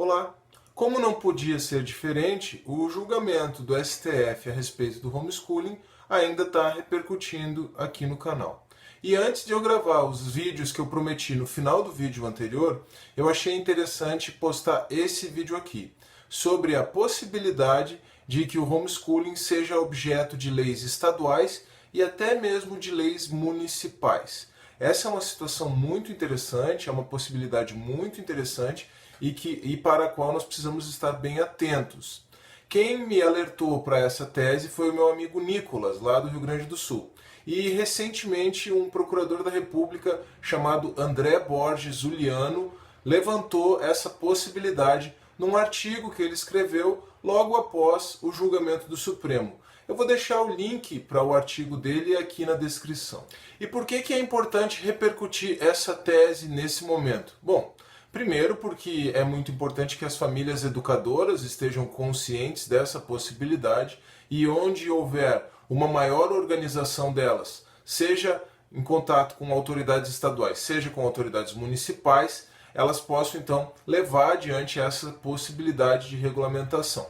Olá! Como não podia ser diferente, o julgamento do STF a respeito do homeschooling ainda está repercutindo aqui no canal. E antes de eu gravar os vídeos que eu prometi no final do vídeo anterior, eu achei interessante postar esse vídeo aqui, sobre a possibilidade de que o homeschooling seja objeto de leis estaduais e até mesmo de leis municipais. Essa é uma situação muito interessante, é uma possibilidade muito interessante e para a qual nós precisamos estar bem atentos. Quem me alertou para essa tese foi o meu amigo Nicolas, lá do Rio Grande do Sul. E recentemente um procurador da República chamado André Borges Juliano levantou essa possibilidade num artigo que ele escreveu logo após o julgamento do Supremo. Eu vou deixar o link para o artigo dele aqui na descrição. E por que é importante repercutir essa tese nesse momento? Bom, primeiro porque é muito importante que as famílias educadoras estejam conscientes dessa possibilidade e onde houver uma maior organização delas, seja em contato com autoridades estaduais, seja com autoridades municipais, elas possam então levar adiante essa possibilidade de regulamentação.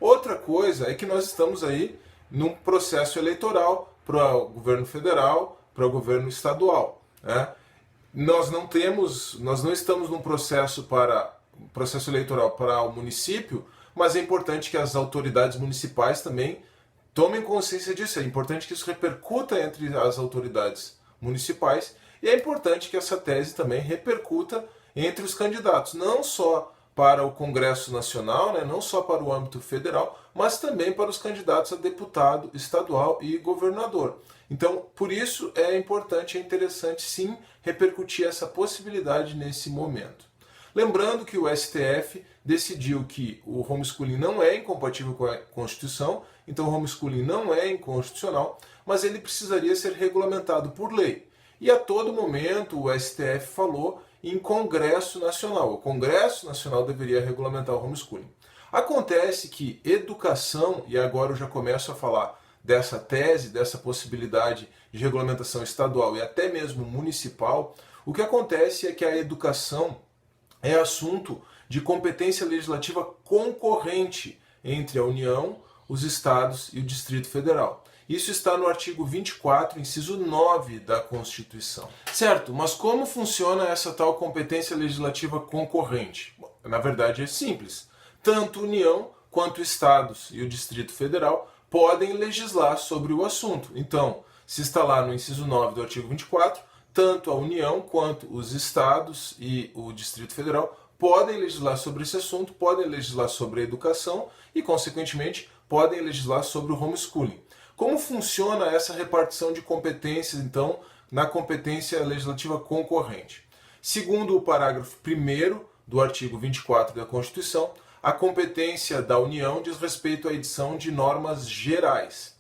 Outra coisa é que nós estamos aí num processo eleitoral para o governo federal, para o governo estadual, né? Nós não estamos num processo eleitoral para o município, mas é importante que as autoridades municipais também tomem consciência disso. É importante que isso repercuta entre as autoridades municipais e é importante que essa tese também repercuta entre os candidatos, não só para o Congresso Nacional, né, não só para o âmbito federal, mas também para os candidatos a deputado estadual e governador. Então, por isso é importante, é interessante sim repercutir essa possibilidade nesse momento. Lembrando que o STF decidiu que o homeschooling não é incompatível com a Constituição, então o homeschooling não é inconstitucional, mas ele precisaria ser regulamentado por lei. E a todo momento o STF falou em Congresso Nacional. O Congresso Nacional deveria regulamentar o homeschooling. Acontece que educação, e agora eu já começo a falar dessa tese, dessa possibilidade de regulamentação estadual e até mesmo municipal, o que acontece é que a educação é assunto de competência legislativa concorrente entre a União, os estados e o Distrito Federal. Isso está no artigo 24, inciso 9 da Constituição. Certo, mas como funciona essa tal competência legislativa concorrente? Bom, na verdade é simples. Tanto a União quanto estados e o Distrito Federal podem legislar sobre o assunto. Então, se está lá no inciso 9 do artigo 24, tanto a União quanto os estados e o Distrito Federal podem legislar sobre esse assunto, podem legislar sobre a educação e, consequentemente, podem legislar sobre o homeschooling. Como funciona essa repartição de competências, então, na competência legislativa concorrente? Segundo o parágrafo 1º do artigo 24 da Constituição, a competência da União diz respeito à edição de normas gerais.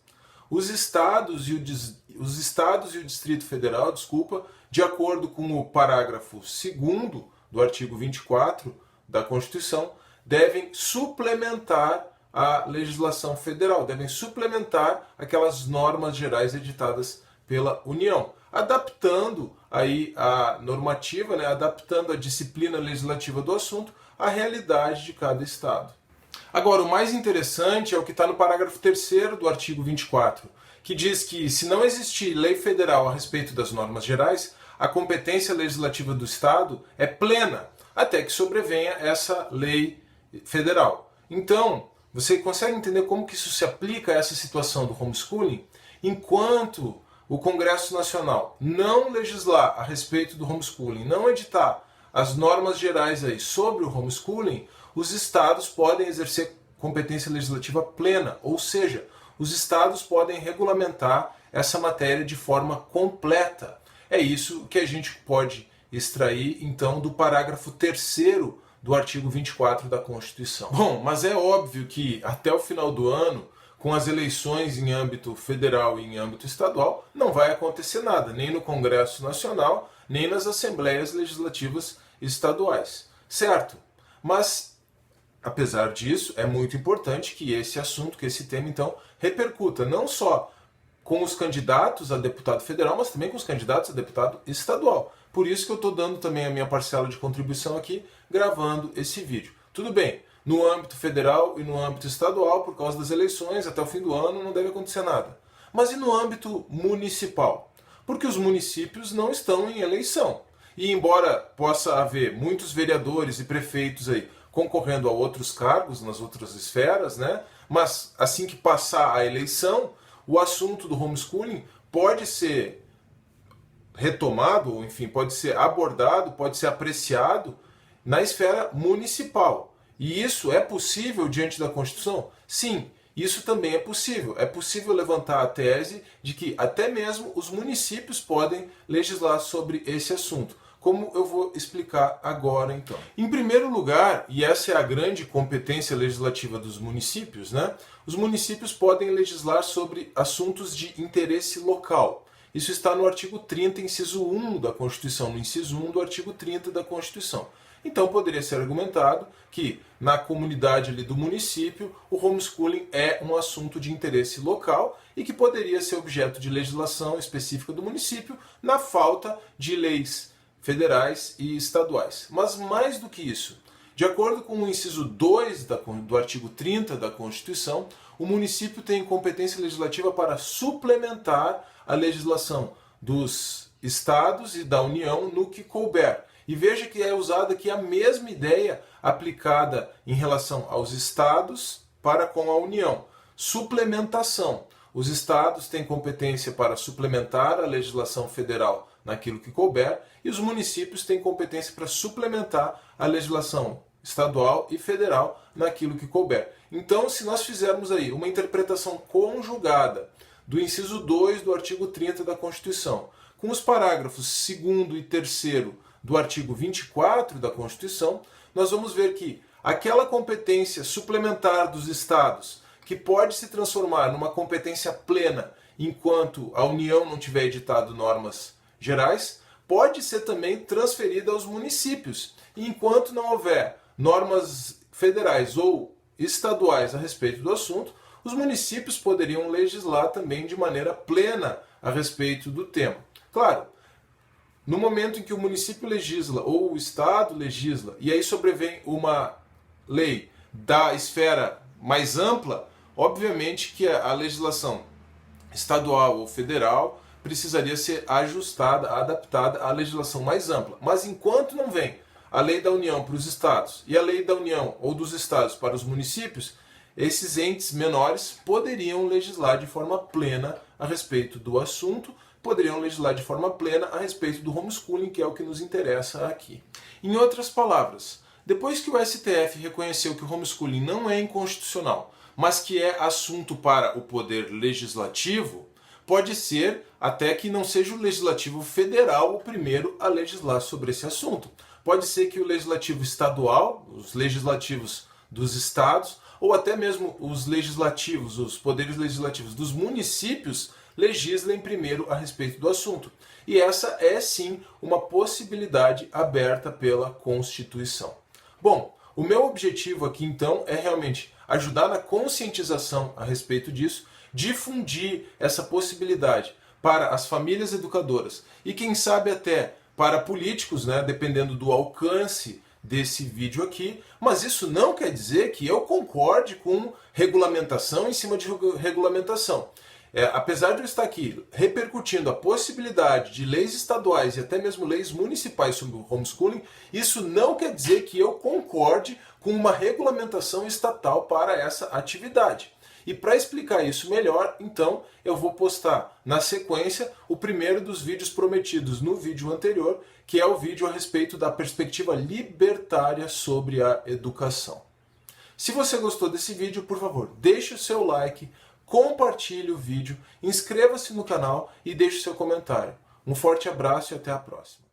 Os estados e o Distrito Federal, de acordo com o parágrafo 2º do artigo 24 da Constituição, devem suplementar a legislação federal, devem suplementar aquelas normas gerais editadas pela União, adaptando aí a normativa, né, adaptando a disciplina legislativa do assunto à realidade de cada estado. Agora, o mais interessante é o que está no parágrafo 3º do artigo 24, que diz que se não existir lei federal a respeito das normas gerais, a competência legislativa do Estado é plena, até que sobrevenha essa lei federal. Então, você consegue entender como que isso se aplica a essa situação do homeschooling? Enquanto o Congresso Nacional não legislar a respeito do homeschooling, não editar as normas gerais aí sobre o homeschooling, os estados podem exercer competência legislativa plena, ou seja, os estados podem regulamentar essa matéria de forma completa. É isso que a gente pode extrair, então, do parágrafo 3º do artigo 24 da Constituição. Bom, mas é óbvio que até o final do ano, com as eleições em âmbito federal e em âmbito estadual, não vai acontecer nada, nem no Congresso Nacional, nem nas Assembleias Legislativas estaduais, certo? Mas, apesar disso, é muito importante que esse assunto, que esse tema, então, repercuta não só com os candidatos a deputado federal, mas também com os candidatos a deputado estadual. Por isso que eu estou dando também a minha parcela de contribuição aqui, gravando esse vídeo. Tudo bem, no âmbito federal e no âmbito estadual, por causa das eleições, até o fim do ano não deve acontecer nada. Mas e no âmbito municipal? Porque os municípios não estão em eleição. E embora possa haver muitos vereadores e prefeitos aí concorrendo a outros cargos nas outras esferas, né? Mas assim que passar a eleição, o assunto do homeschooling pode ser retomado, ou enfim, pode ser abordado, pode ser apreciado na esfera municipal. E isso é possível diante da Constituição? Sim, isso também é possível. É possível levantar a tese de que até mesmo os municípios podem legislar sobre esse assunto. Como eu vou explicar agora, então. Em primeiro lugar, e essa é a grande competência legislativa dos municípios, né? Os municípios podem legislar sobre assuntos de interesse local. Isso está no artigo 30, inciso 1 da Constituição, no inciso 1 do artigo 30 da Constituição. Então poderia ser argumentado que na comunidade ali do município o homeschooling é um assunto de interesse local e que poderia ser objeto de legislação específica do município na falta de leis federais e estaduais. Mas mais do que isso, de acordo com o inciso 2 do artigo 30 da Constituição, o município tem competência legislativa para suplementar a legislação dos estados e da União no que couber. E veja que é usada aqui a mesma ideia aplicada em relação aos estados para com a União. Suplementação. Os estados têm competência para suplementar a legislação federal naquilo que couber, e os municípios têm competência para suplementar a legislação estadual e federal naquilo que couber. Então, se nós fizermos aí uma interpretação conjugada do inciso 2 do artigo 30 da Constituição, com os parágrafos 2º e 3º do artigo 24 da Constituição, nós vamos ver que aquela competência suplementar dos estados, que pode se transformar numa competência plena enquanto a União não tiver editado normas gerais, pode ser também transferida aos municípios. E enquanto não houver normas federais ou estaduais a respeito do assunto, os municípios poderiam legislar também de maneira plena a respeito do tema. Claro, no momento em que o município legisla ou o estado legisla, e aí sobrevém uma lei da esfera mais ampla, obviamente que a legislação estadual ou federal precisaria ser ajustada, adaptada à legislação mais ampla. Mas enquanto não vem a lei da União para os estados e a lei da União ou dos estados para os municípios, esses entes menores poderiam legislar de forma plena a respeito do assunto, poderiam legislar de forma plena a respeito do homeschooling, que é o que nos interessa aqui. Em outras palavras, depois que o STF reconheceu que o homeschooling não é inconstitucional, mas que é assunto para o poder legislativo, pode ser até que não seja o legislativo federal o primeiro a legislar sobre esse assunto. Pode ser que o legislativo estadual, os legislativos dos estados, ou até mesmo os legislativos, os poderes legislativos dos municípios, legislem primeiro a respeito do assunto. E essa é sim uma possibilidade aberta pela Constituição. Bom, o meu objetivo aqui então é realmente ajudar na conscientização a respeito disso, difundir essa possibilidade para as famílias educadoras e quem sabe até para políticos, né, dependendo do alcance desse vídeo aqui, mas isso não quer dizer que eu concorde com regulamentação em cima de regulamentação. Apesar de eu estar aqui repercutindo a possibilidade de leis estaduais e até mesmo leis municipais sobre o homeschooling, isso não quer dizer que eu concorde com uma regulamentação estatal para essa atividade. E para explicar isso melhor, então, eu vou postar na sequência o primeiro dos vídeos prometidos no vídeo anterior, que é o vídeo a respeito da perspectiva libertária sobre a educação. Se você gostou desse vídeo, por favor, deixe o seu like, compartilhe o vídeo, inscreva-se no canal e deixe o seu comentário. Um forte abraço e até a próxima.